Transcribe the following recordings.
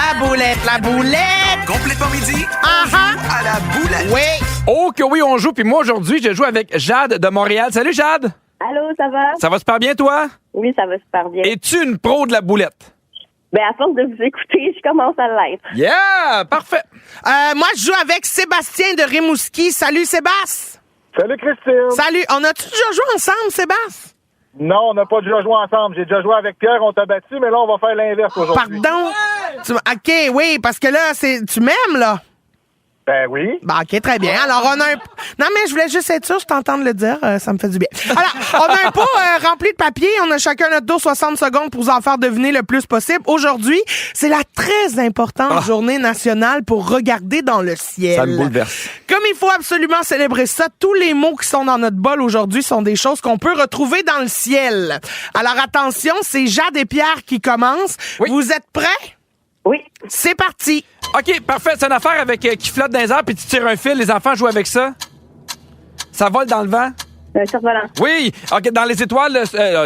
La boulette! Complètement midi, Ah ah! à la boulette. Oui! Oh que oui, on joue. Puis moi, aujourd'hui, je joue avec Jade de Montréal. Salut, Jade! Allô, ça va? Ça va super bien, toi? Oui, ça va super bien. Es-tu une pro de la boulette? Ben, à force de vous écouter, je commence à l'être. Yeah! Parfait! Moi, je joue avec Sébastien de Rimouski. Salut, Sébastien! Salut Christine. Salut! On a-tu déjà joué ensemble, Sébastien? Non, on n'a pas déjà joué ensemble. J'ai déjà joué avec Pierre, on t'a battu, mais là, on va faire l'inverse aujourd'hui. Pardon? OK, oui, parce que là, tu m'aimes, là? Ben oui. Bon, OK, très bien. Alors, on a un... Non, mais je voulais juste être sûr, je t'entends le dire, ça me fait du bien. Alors, on a un pot rempli de papier. On a chacun notre dos 60 secondes pour vous en faire deviner le plus possible. Aujourd'hui, c'est la très importante journée nationale pour regarder dans le ciel. Ça me bouleverse. Comme il faut absolument célébrer ça, tous les mots qui sont dans notre bol aujourd'hui sont des choses qu'on peut retrouver dans le ciel. Alors, attention, c'est Jade et Pierre qui commencent. Oui. Vous êtes prêts? Oui. C'est parti! OK, parfait. C'est une affaire avec qui flotte dans les airs puis tu tires un fil. Les enfants jouent avec ça. Ça vole dans le vent. Survolant. Oui. OK, dans les étoiles...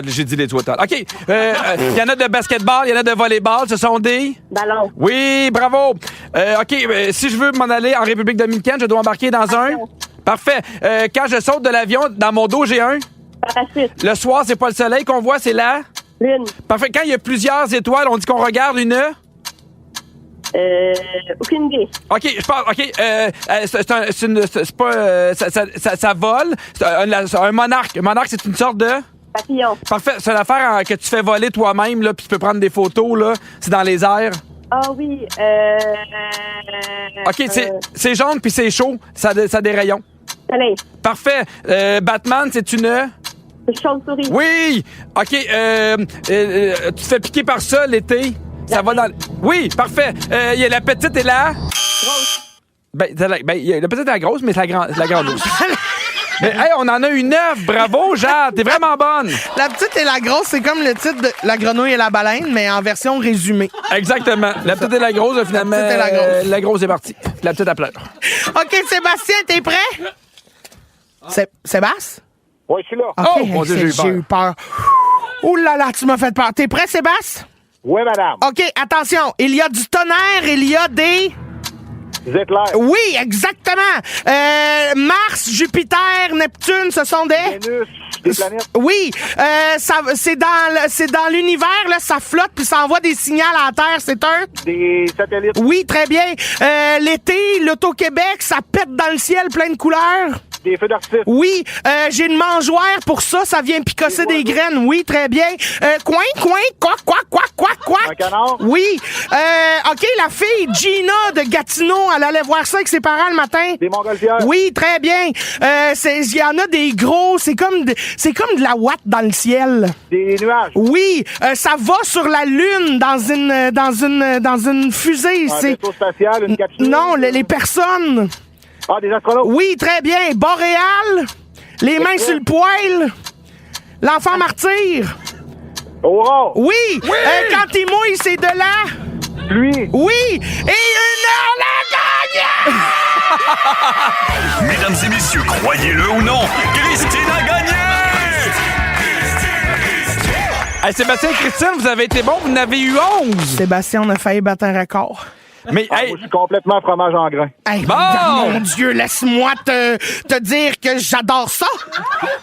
j'ai dit les étoiles. OK. Il y en a de basketball, il y en a de volleyball. Ce sont des... Ballon. Oui, bravo. OK, si je veux m'en aller en République dominicaine, je dois embarquer dans un... Parfait. Quand je saute de l'avion, dans mon dos, j'ai un... Parachute. Le soir, c'est pas le soleil qu'on voit, c'est la... Lune. Parfait. Quand il y a plusieurs étoiles, on dit qu'on regarde une... Aucune idée. OK, je parle. OK, c'est pas. Ça vole. C'est un monarque. Un monarque, c'est une sorte de. Papillon. Parfait. C'est une affaire que tu fais voler toi-même, là, puis tu peux prendre des photos, là. C'est dans les airs. Ah oui. OK, c'est jaune, puis c'est chaud. Ça a des rayons. Soleil. Parfait. Batman, c'est une. Chauve-souris. Oui! OK, tu te fais piquer par ça l'été. Ça va dans... Oui, parfait. Il y a la petite et la... Grosse. La petite et la grosse, mais c'est la grande aussi. Mais hey, on en a une 9. Bravo, Jade. T'es vraiment bonne. La petite et la grosse, c'est comme le titre de La grenouille et la baleine, mais en version résumée. Exactement. La petite et la grosse, finalement, La petite et la grosse. la grosse est partie. La petite, elle pleure. OK, Sébastien, t'es prêt? Sébastien? Oui, je suis là. OK, Oh, mon Dieu, j'ai eu peur. Ouh là là, tu m'as fait peur. T'es prêt, Sébastien? Oui, madame. OK, attention. Il y a du tonnerre, il y a des... Hitler. Oui, exactement. Mars, Jupiter, Neptune, ce sont des... Vénus. Des planètes. Oui, c'est dans l'univers, là, ça flotte puis ça envoie des signaux à la Terre. C'est un... Des satellites. Oui, très bien. L'été, l'Auto-Québec, ça pète dans le ciel, plein de couleurs. Des feux d'artifice. Oui, j'ai une mangeoire pour ça vient picosser des graines. Oui, très bien. Quoi, Un canard. Oui. OK, la fille Gina de Gatineau, elle allait voir ça avec ses parents le matin. Des montgolfières. Oui, très bien. Il y en a des gros, c'est comme de la ouate dans le ciel. Des nuages. Oui, ça va sur la lune dans une fusée. Un C'est vaisseau spatial, une capsule. non, les personnes. Ah, des astronautes. Oui, très bien. Boréal, les mains sur le poil, l'enfant martyr. Aurore. Oui, quand il mouille, c'est de la... Pluie. Oui, et une heure la gagne! Mesdames et messieurs, croyez-le ou non, Christine a gagné! Hey, Sébastien et Christine, vous avez été bons. Vous en avez eu 11. Sébastien, on a failli battre un record. Mais, hey, Moi, je suis complètement fromage en grain. Hey, Bon! Mon Dieu, laisse-moi te dire que j'adore ça.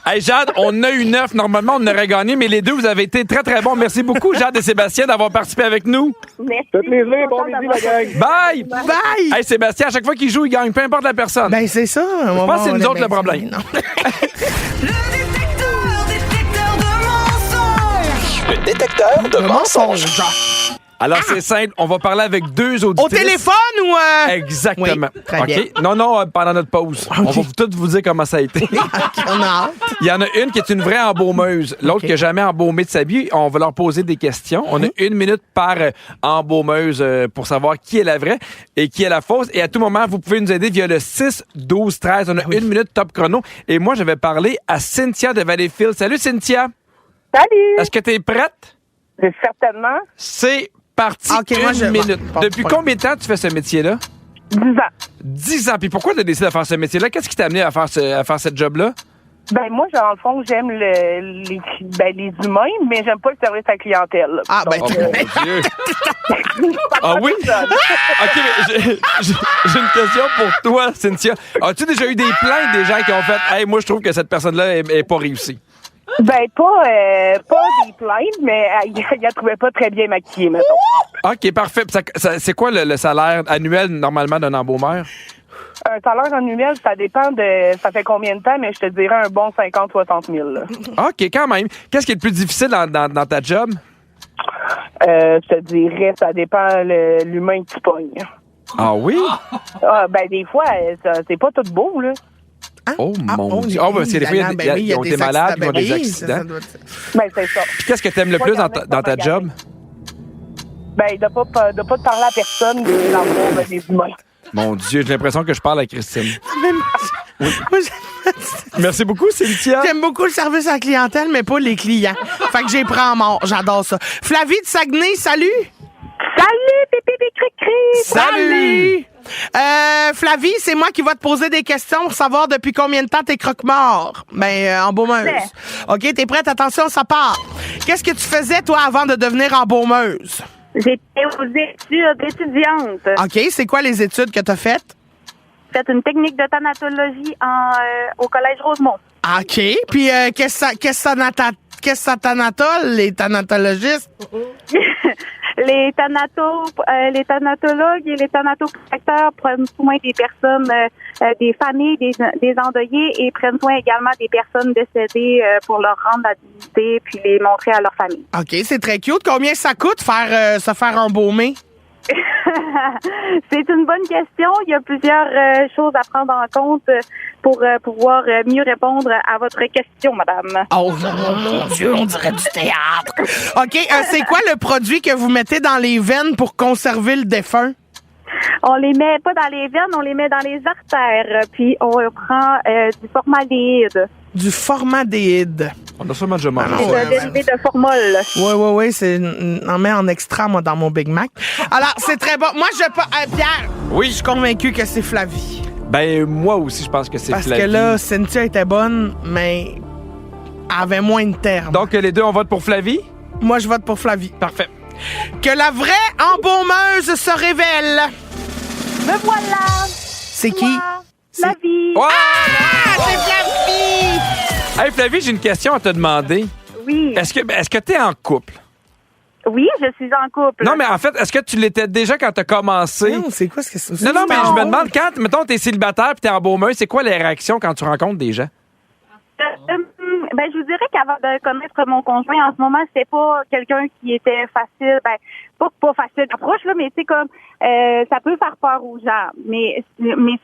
hey, Jade, on a eu 9. Normalement, on aurait gagné, mais les deux, vous avez été très, très bons. Merci beaucoup, Jade et Sébastien, d'avoir participé avec nous. Merci. Ça fait plaisir. Bon midi, la gang. Bye! Bye! Hey, Sébastien, à chaque fois qu'il joue, il gagne, peu importe la personne. Ben, c'est ça. Je pense que c'est nous autres le problème. Le détecteur de mensonges. Alors, c'est simple. On va parler avec deux auditrices. Au téléphone ou... Exactement. Oui, très OK? bien. Non, pendant notre pause. On va tout vous dire comment ça a été. On a hâte. Il y en a une qui est une vraie embaumeuse. L'autre qui n'a jamais embaumé de sa vie. On va leur poser des questions. On a 1 minute par embaumeuse pour savoir qui est la vraie et qui est la fausse. Et à tout moment, vous pouvez nous aider via le 6 12 13. On a 1 minute top chrono. Et moi, je vais parler à Cynthia de Valleyfield. Salut, Cynthia. Salut. Est-ce que tu es prête? Certainement. C'est parti. OK, moi, 1 minute. Depuis combien de temps tu fais ce métier-là? 10 ans. 10 ans. Puis pourquoi tu as décidé de faire ce métier-là? Qu'est-ce qui t'a amené à faire cette job-là? Ben, moi, dans le fond, j'aime les humains, mais j'aime pas le service à la clientèle. Ah, ben, Oh mon Dieu! Pas Ah oui? OK, mais j'ai une question pour toi, Cynthia. As-tu déjà eu des plaintes des gens qui ont fait « Hey, moi, je trouve que cette personne-là est pas réussie ». Ben, pas des plaintes, mais il la trouvait pas très bien maquillée, mettons. OK, parfait. C'est quoi le salaire annuel, normalement, d'un embaumeur? Un salaire annuel, ça dépend de... Ça fait combien de temps, mais je te dirais un bon 50-60 000. Là. OK, quand même. Qu'est-ce qui est le plus difficile dans ta job? Je te dirais, ça dépend l'humain que tu pognes. Ah oui? Ah, ben, des fois, c'est pas tout beau, là. Hein? Oh mon Dieu. Oh, parce que des fois, ils ont été malades, ils ont des accidents. Ben, c'est ça. Puis qu'est-ce que tu aimes le plus dans ta job? Ben, de pas te parler à personne de l'amour des humains. Mon Dieu, j'ai l'impression que je parle à Christine. Merci beaucoup, Cynthia. J'aime beaucoup le service à la clientèle, mais pas les clients. Fait que j'ai pris en mort. J'adore ça. Flavie de Saguenay, salut! Salut, pipi, cri-cri! Salut! Flavie, c'est moi qui va te poser des questions pour savoir depuis combien de temps t'es croque-mort. Embaumeuse. OK, t'es prête? Attention, ça part. Qu'est-ce que tu faisais, toi, avant de devenir embaumeuse? J'étais aux études étudiantes. OK, c'est quoi les études que t'as faites? J'ai fait une technique de thanatologie au Collège Rosemont. OK, puis qu'est-ce que ça thanatole, les thanatologistes? Les thanatologues et les thanatoprotecteurs prennent soin des personnes, des familles, des endeuillés et prennent soin également des personnes décédées pour leur rendre la dignité puis les montrer à leur famille. OK, c'est très cute. Combien ça coûte se faire embaumer? C'est une bonne question. Il y a plusieurs choses à prendre en compte pour pouvoir mieux répondre à votre question, madame. Oh mon Dieu, on dirait du théâtre. OK, c'est quoi le produit que vous mettez dans les veines pour conserver le défunt? On les met pas dans les veines, on les met dans les artères, puis on prend du formaldéhyde. Du formaldéhyde. On a sûrement déjà mangé. C'est un dérivé de formol. Oui, on met en extra, moi, dans mon Big Mac. Alors, c'est très bon. Moi, Pierre, oui. Je suis convaincu que c'est Flavie. Ben, moi aussi, je pense que c'est Parce Flavie. que là, Cynthia était bonne, mais elle avait moins de termes. Donc, les deux, on vote pour Flavie? Moi, je vote pour Flavie. Parfait. Que la vraie embaumeuse se révèle. Me voilà! C'est qui? Flavie! Ouais! C'est Flavie! Hey, Flavie, j'ai une question à te demander. Oui. Est-ce que tu es en couple? Oui, je suis en couple. Non, mais en fait, est-ce que tu l'étais déjà quand tu as commencé? Non, c'est quoi ce que c'est? Non, mais je me demande, quand, mettons, t'es célibataire puis t'es embaumeuse, c'est quoi les réactions quand tu rencontres des gens? Je vous dirais qu'avant de connaître mon conjoint, en ce moment, c'était pas quelqu'un qui était facile. Pas facile d'approche, là, mais c'est comme ça peut faire peur aux gens. Mais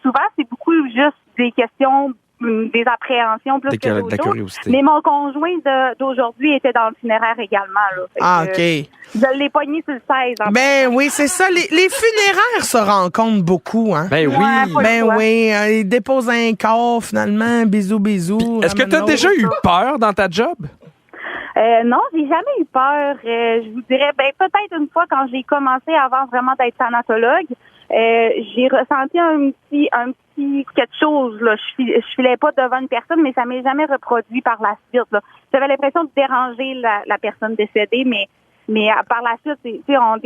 souvent, c'est beaucoup juste des questions, des appréhensions plus que d'autres de la choses. curiosité. Mais mon conjoint d'aujourd'hui était dans le funéraire également. Là. OK. Je l'ai pogné sur le 16. Oui, c'est ça. Les funéraires se rencontrent beaucoup, hein? Ben oui. Ouais, Oui, ils déposent un corps, finalement. Bisous. Est-ce que tu as déjà eu peur dans ta job? Non, j'ai jamais eu peur. Je vous dirais, peut-être une fois quand j'ai commencé avant vraiment d'être thanatologue, j'ai ressenti un petit quelque chose. Là. Je filais pas devant une personne, mais ça m'est jamais reproduit par la suite. Là. J'avais l'impression de déranger la personne décédée, mais par la suite, des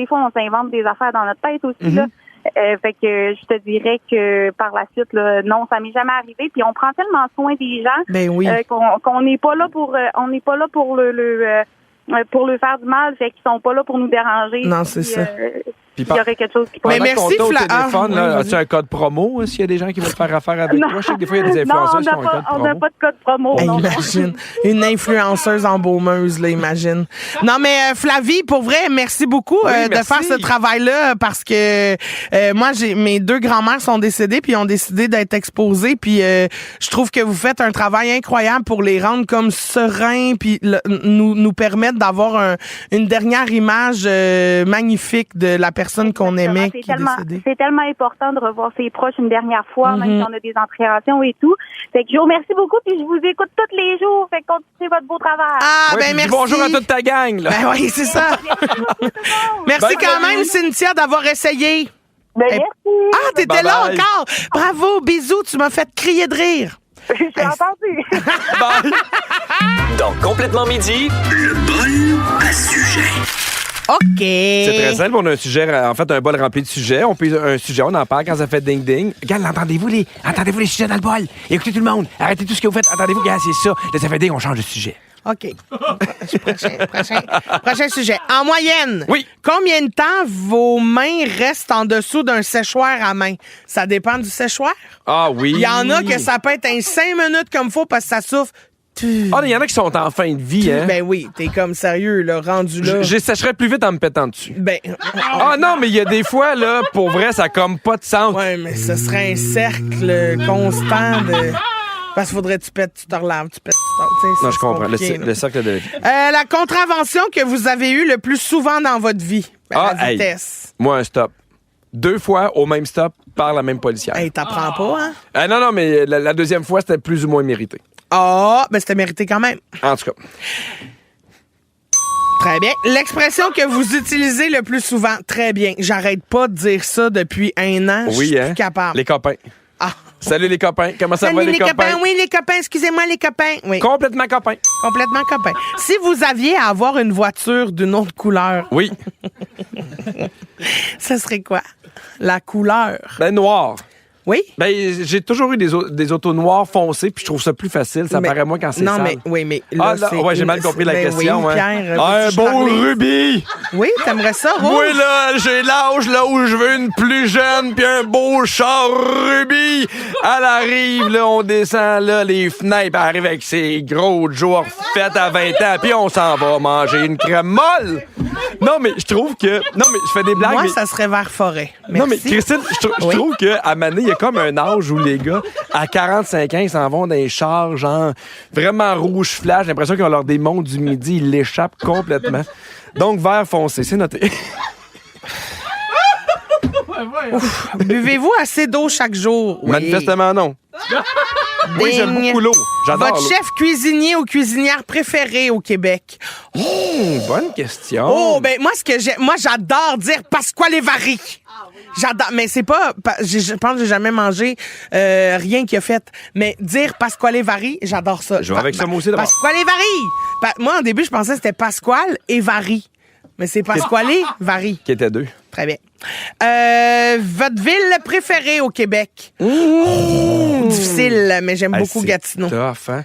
fois, on s'invente des affaires dans notre tête aussi. Là. Fait que je te dirais que par la suite, là, non, ça m'est jamais arrivé. Puis on prend tellement soin des gens qu'on n'est pas là pour le faire du mal, fait qu'ils sont pas là pour nous déranger. Non, c'est ça. Il y aurait quelque chose qui Pendant Mais merci, qu'on t'a au téléphone, Fla- as-tu un code promo s'il y a des gens qui veulent faire affaire avec toi? Je sais que des fois, il y a des influenceurs qui ont un code on promo. n'a pas de code promo. Hey, non. imagine. Une influenceuse embaumeuse, là, imagine. Non, mais Flavie, pour vrai, merci beaucoup de merci. faire ce travail-là parce que moi, mes deux grands-mères sont décédées puis ont décidé d'être exposées. Puis je trouve que vous faites un travail incroyable pour les rendre comme sereins puis nous permettre d'avoir une dernière image magnifique de la personne qu'on aimait qui est décédée. C'est tellement important de revoir ses proches une dernière fois, même si on a des appréhensions et tout. Fait que je vous remercie beaucoup, puis je vous écoute tous les jours. Fait que continuez votre beau travail. Ah, Ouais, puis merci. bonjour à toute ta gang. Là. Ben oui, c'est ça. Merci Bye, quand Flavie. même, Cynthia, d'avoir essayé. Merci. Ah, t'étais Bye là bye. encore. Bravo, bisous, tu m'as fait crier de rire. J'ai entendu. Bye. Dans Complètement Midi, le bol à sujet. OK. C'est très simple. On a un sujet, en fait, un bol rempli de sujets. On pose un sujet, on en parle quand ça fait ding-ding. Regarde, entendez-vous les sujets dans le bol? Écoutez tout le monde. Arrêtez tout ce que vous faites. Entendez-vous, regarde, c'est ça. Là, ça fait ding, on change de sujet. OK. Prochain sujet. En moyenne, Oui. Combien de temps vos mains restent en dessous d'un séchoir à main? Ça dépend du séchoir. Ah oui. Il y en a que ça peut être 5 minutes comme faut parce que ça souffle. Ah, il y en a qui sont en fin de vie, hein? Ben oui, t'es comme sérieux, là, rendu là. Je sécherais plus vite en me pétant dessus. Ben, Ah non, mais il y a des fois, là, pour vrai, ça a comme pas de sens. ouais, mais ce serait un cercle constant de... Parce qu'il faudrait que tu pètes, tu te relaves, tu pètes, tu te relaves. Non, je comprends. Compliqué, Le cercle de la vie. la contravention que vous avez eue le plus souvent dans votre vie. Ben, la hey. vitesse. Moi, un stop. 2 fois au même stop par la même policière. Hey, t'apprends pas, hein? Non, mais la deuxième fois, c'était plus ou moins mérité. Ah, ben c'était mérité quand même. En tout cas. Très bien. L'expression que vous utilisez le plus souvent, très bien. J'arrête pas de dire ça depuis 1 an. Je suis plus capable. Les copains. Ah. Salut les copains. Comment ça va Salut les copains? Oui, les copains. Excusez-moi, les copains. Oui. Complètement copains. Complètement copains. Si vous aviez à avoir une voiture d'une autre couleur, Oui. ce serait quoi? La couleur. Ben, noir. Oui? Ben, j'ai toujours eu des autos noires foncées, puis je trouve ça plus facile. Ça Mais- paraît moins quand c'est Non, sale. mais oui, mais là, Là, c'est ouais, j'ai mal compris la ben question. Oui, hein. Pierre, Un veux-tu beau parler? rubis! Oui, t'aimerais ça, Rose? Moi, là, j'ai l'âge là où je veux une plus jeune puis un beau char rubis. Elle arrive, là, on descend, là, les fenêtres, elle arrive avec ses gros jours faits à 20 ans, puis on s'en va manger une crème molle. Non, mais je trouve que... Non, mais je fais des blagues, Moi, mais... ça serait vers forêt. Non, mais Merci. Christine, je Oui. trouve qu'à Mané, il y a comme un âge où les gars, à 45 ans, ils s'en vont dans les chars, genre, vraiment rouge flash. J'ai l'impression qu'ils ont leur démon du midi, ils l'échappent complètement. Donc, vert foncé, c'est noté. Buvez-vous assez d'eau chaque jour? Oui. Manifestement, non. Oui, j'aime Ding. beaucoup l'eau. J'adore Votre l'eau. chef cuisinier ou cuisinière préféré au Québec? Bonne question. Oh, ben moi, moi, j'adore dire Pasquale Vary. J'adore, mais c'est pas, je pense que j'ai jamais mangé rien qu'il a fait. Mais dire Pasquale Vary, j'adore ça. Je vais avec ça, moi aussi, d'abord. Pasquale Vary. Moi, au début, je pensais que c'était Pasquale et Vary. Mais c'est Pasquale Vary. Qui étaient 2. Très bien. Votre ville préférée au Québec? Difficile, mais j'aime beaucoup Gatineau. Tough, hein?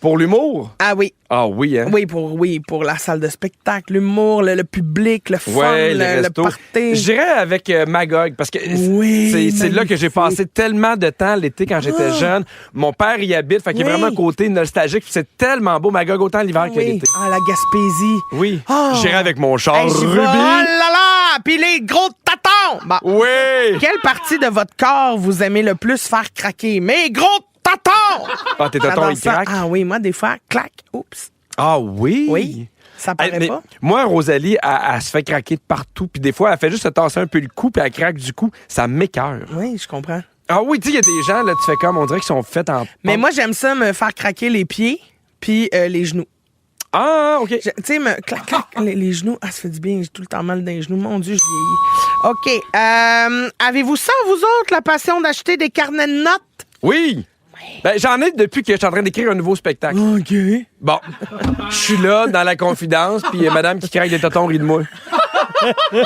Pour l'humour? Ah oui. Ah oui, hein? Oui, pour la salle de spectacle, l'humour, le public, le fun, Ouais, les le restos. party. J'irais avec Magog parce que Oui, c'est là que j'ai magnifique. passé tellement de temps l'été quand j'étais jeune. Mon père y habite, fait qu'il y a Oui. vraiment un côté nostalgique. puis C'est tellement beau, Magog, autant l'hiver que Oui. l'été. Ah, la Gaspésie. Oui. Ah. J'irais avec mon char Hey, j'y vais. rubis. Oh là là! Puis les gros tatons! Bon. Oui! Quelle partie de votre corps vous aimez le plus faire craquer? Mes gros tatons! Ah, tes tatons, J'adore ils ça. craquent? Ah oui, moi, des fois, clac, oups. Ah oui? Oui. Ça paraît Hey, mais pas? moi, Rosalie, elle se fait craquer de partout. Puis des fois, elle fait juste se tasser un peu le cou, puis elle craque du cou. Ça m'écoeure. Oui, je comprends. Ah oui, tu sais, il y a des gens, là, tu fais comme, on dirait qu'ils sont faits en... Mais moi, j'aime ça me faire craquer les pieds puis les genoux. Ah, OK. Tu sais, me clac, clac, les genoux. Ah, ça fait du bien. J'ai tout le temps mal dans les genoux. Mon Dieu, je vieillis. OK. Avez-vous ça, vous autres, la passion d'acheter des carnets de notes? Oui! Ben, j'en ai depuis que je suis en train d'écrire un nouveau spectacle. OK. Bon, je suis là, dans la confidence, puis il y a madame qui craque des totons rit de moi.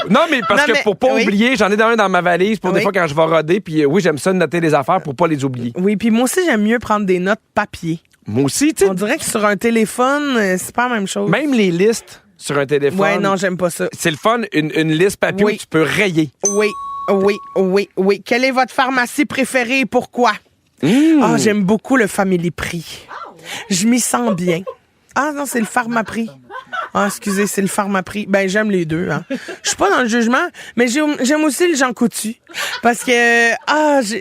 Non, mais parce Non, que mais- pour pas oui. oublier, j'en ai un dans ma valise pour des Oui. fois quand je vais roder, puis oui, j'aime ça de noter les affaires pour pas les oublier. Oui, puis moi aussi, j'aime mieux prendre des notes papier. Moi aussi, tu On sais, dirait que sur un téléphone, c'est pas la même chose. même les listes sur un téléphone. Ouais, non, j'aime pas ça. C'est le fun, une liste papier Oui. où tu peux rayer. Oui. Quelle est votre pharmacie préférée et pourquoi? Ah, j'aime beaucoup le Family Prix. Je m'y sens bien. Ah non, c'est le Pharmaprix. Ah, excusez, c'est le Pharmaprix. Ben, j'aime les deux, hein. Je suis pas dans le jugement, mais j'aime aussi le Jean Coutu. Parce que,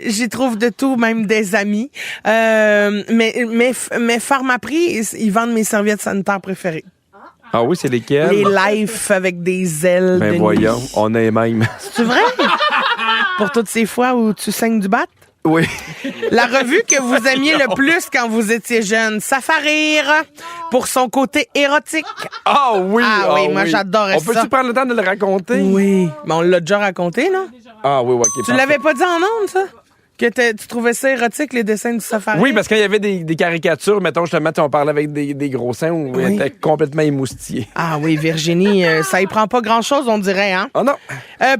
j'y trouve de tout, même des amis. Mais Pharmaprix, ils vendent mes serviettes sanitaires préférées. Ah oui, c'est lesquels? Les Life avec des ailes. Ben de voyons, nuit. on a les mêmes. C'est vrai? Pour toutes ces fois où tu saignes du bat? Oui. La revue que vous aimiez le plus quand vous étiez jeune, ça fait rire pour son côté érotique. Ah oui! Ah oui, moi, j'adorais On peut-tu ça. prendre le temps de le raconter? Oui. Mais on l'a déjà raconté, non? Ah oui, ok. Tu l'avais pas dit en ondes, ça? Que tu trouvais ça érotique, les dessins du safari? Oui, parce qu'il y avait des caricatures, mettons, justement, on parlait avec des gros seins où Oui. il était complètement émoustillé. Ah oui, Virginie, ça y prend pas grand-chose, on dirait, hein? Oh non!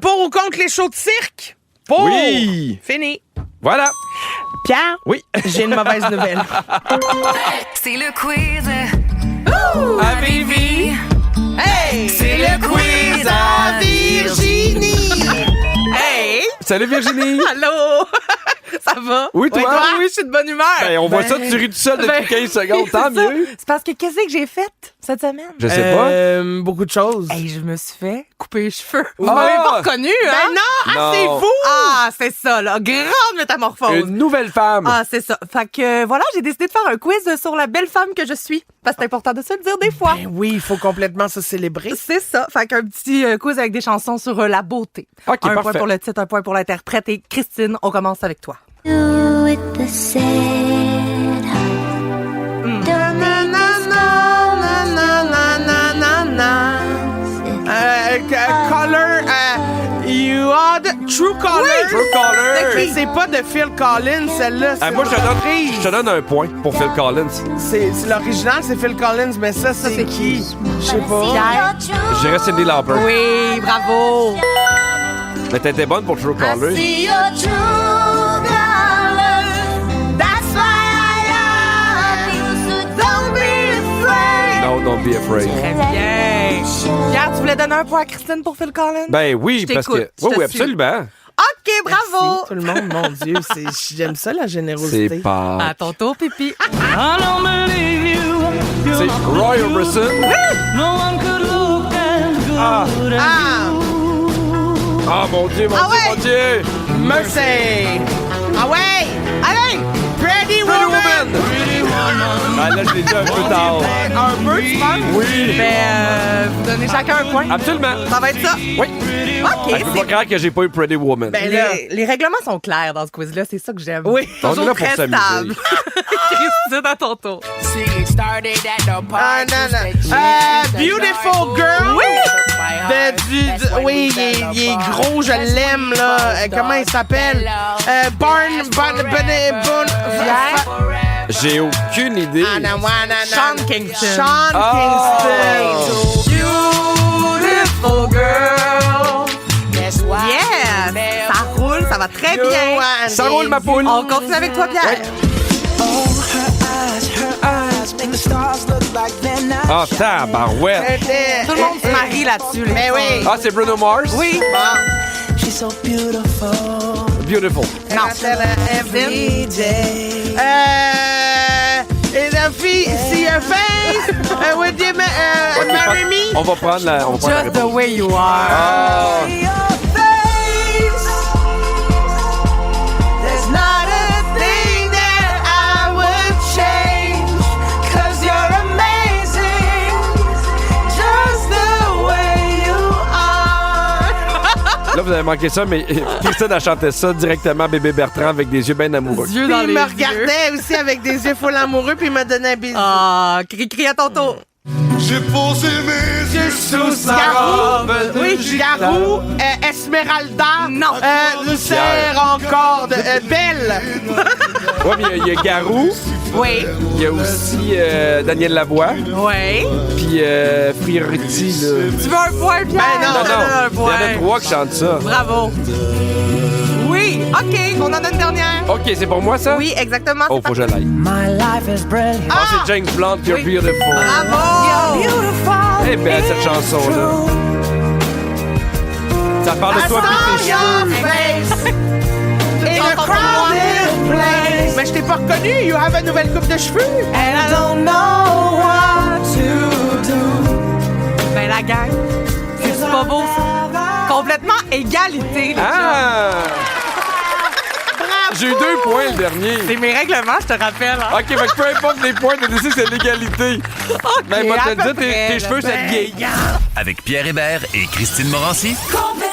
Pour ou contre les shows de cirque? Pour! Oui! Fini. Voilà! Pierre? Oui! J'ai une mauvaise nouvelle. C'est le quiz. À Vivi! Hey! C'est le quiz à Virginie! Hey! Salut Virginie! Allô? Ça va? Oui, toi? Oui, je suis de bonne humeur. Ben, on voit ça, tu ris tout seul depuis 15 secondes, tant c'est ça. mieux! C'est parce que qu'est-ce que j'ai fait cette semaine? Je sais pas. Beaucoup de choses. Hey, je me suis fait couper les cheveux. Vous Ah! m'avez pas reconnu, hein? Ben non! Ah, c'est Non. vous! Ah, c'est ça, là. Grande métamorphose. Une nouvelle femme! Ah, c'est ça. Fait que voilà, j'ai décidé de faire un quiz sur la belle femme que je suis. Parce que c'est important de se le dire des fois. Ben oui, il faut complètement se célébrer. C'est ça. Fait qu'un petit quiz avec des chansons sur la beauté. Ok, un point parfait. pour le titre, un point pour l'interprète. Et Christine, on commence avec toi. Color, you are the True Color. True Color. Mais c'est pas de Phil Collins, celle-là. Ah, c'est moi, une je reprise. te donne un point pour Phil Collins. C'est l'original, c'est Phil Collins, mais ça, c'est qui? Je sais pas. Pierre? Je dirais Cyndi Lauper. Oui, bravo. Mais t'étais bonne pour True Color. No, don't be afraid. Très bien. Pierre, tu voulais donner un point à Christine pour Phil Collins? Ben oui, Je parce que. t'écoute, je Oui, te oui, suis. absolument. OK, bravo. Merci, tout le monde, mon Dieu, j'aime ça, la générosité. C'est pas. À ton tour, Pipi. C'est Roy Orbison. Ah, Ah, mon Dieu, mon Ah Dieu, ouais? mon Dieu. Mercy. Ah ouais, allez, Pretty Pretty Woman. Woman. Ah, là, je l'ai dit un peu tard. Un peu, tu penses? Oui. Vous donnez chacun un point. Absolument. Ça va être ça. Oui. OK. Ah, je peux pas croire que j'ai pas eu Pretty Woman. Ben là, Les règlements sont clairs dans ce quiz-là. C'est ça que j'aime. oui. On est Toujours là pour très s'amuser. stable. Christine, à ton tour. Ah, non, non. Beautiful Girl. Oui. Oui, il est gros, je l'aime, là. Comment il s'appelle? J'ai aucune idée. Sean Kingston. Sean Oh. Kingston. Beautiful girl. Yes! Ça roule, ça va très bien. Ça roule, ma poule. On continue avec toi, Pierre. Ah, tabarouette. Tout le monde se marie là-dessus. là. Mais oui. Ah, c'est Bruno Mars? Oui. Beautiful. Non. Every day. See your face. Would you marry me? On va prendre la Just the réponse. way you are. Ah. There's not a thing that I would change. 'Cause you're amazing. Just the way you are. Là, vous avez manqué ça, mais Christine a chanté ça directement à Bébé Bertrand avec des yeux bien amoureux. Yeux Puis dans il les me yeux. regardait aussi avec des yeux full amoureux, puis il me donnait un bisou. Ah, cri à ton tour. J'ai posé mes yeux Sous Garou, oui, Garou, Esmeralda, Non. nous sert encore de belle. Ouais, mais il y a Garou, Oui. il y a aussi Daniel Lavoie, Oui. puis Priority, là. Tu veux un point, Pierre? Ben non, Je te donne un Il y en a point. 3 qui chantent ça. Bravo. Oui. OK, on en a une dernière. OK, c'est pour moi, ça? Oui, exactement. Oh, c'est faut que je l'aille. Ah, c'est James Blunt, You're Oui. Beautiful. Bravo. Eh bien, cette chanson-là. Ça parle de toi et tes cheveux. In a crowded place. Mais je t'ai pas reconnu, you have une nouvelle coupe de cheveux. And I don't know what to do. Ben, la gang, c'est pas beau, ça. Complètement égalité, les gens. Ah! J'ai eu 2 points le dernier. C'est mes règlements, je te rappelle. Hein? OK, fait que peu importe les points, t'as décidé que c'est l'égalité. Mais moi, à te peu dire, près, tes cheveux, là. ça te vieillit. Avec Pierre Hébert et Christine Morancy. Complètement